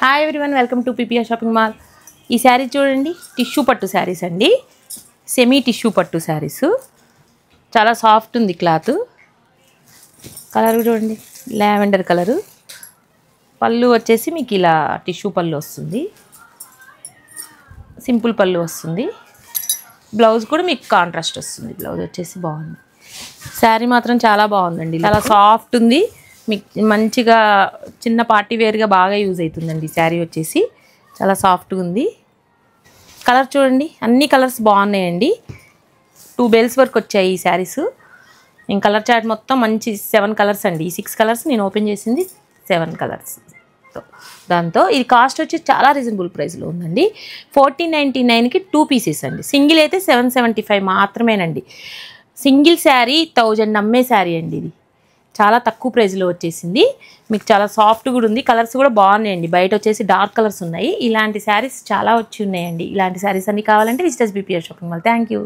Hi everyone, welcome to PPR shopping mall. ఈ శారీ చూడండి, tissue పట్టు శారీస్ అండి. సెమీ టిష్యూ పట్టు శారీస్, చాలా సాఫ్ట్ ఉంది క్లాత్. కలర్ చూడండి, లావెండర్ కలరు. పళ్ళు వచ్చేసి మీకు ఇలా టిష్యూ పళ్ళు వస్తుంది, సింపుల్ పళ్ళు వస్తుంది. బ్లౌజ్ కూడా మీకు కాంట్రాస్ట్ వస్తుంది. బ్లౌజ్ వచ్చేసి బాగుంది. శారీ మాత్రం చాలా బాగుందండి, చాలా సాఫ్ట్ ఉంది. మీకు మంచిగా చిన్న పార్టీ వేర్గా బాగా యూజ్ అవుతుందండి. శారీ వచ్చేసి చాలా సాఫ్ట్గా ఉంది. కలర్ చూడండి, అన్ని కలర్స్ బాగున్నాయండి. 2 బెల్స్ వరకు వచ్చాయి ఈ శారీస్. నేను కలర్ చార్ట్ మొత్తం మంచి 7 కలర్స్ అండి. ఈ 6 కలర్స్ నేను ఓపెన్ చేసింది 7 కలర్స్. దాంతో ఇది కాస్ట్ వచ్చి చాలా రీజనబుల్ ప్రైస్లో ఉందండి. 1499కి 2 పీసెస్ అండి. సింగిల్ అయితే 775 మాత్రమేనండి. సింగిల్ శారీ 1000 అమ్మే శారీ అండి. ఇది చాలా తక్కువ ప్రైస్లో వచ్చేసింది. మీకు చాలా సాఫ్ట్ కూడా ఉంది. కలర్స్ కూడా బాగున్నాయండి. బయట వచ్చేసి డార్క్ కలర్స్ ఉన్నాయి. ఇలాంటి శారీస్ చాలా వచ్చి ఉన్నాయండి. ఇలాంటి శారీస్ అన్ని కావాలంటే visit PPR shopping mall. Thank you.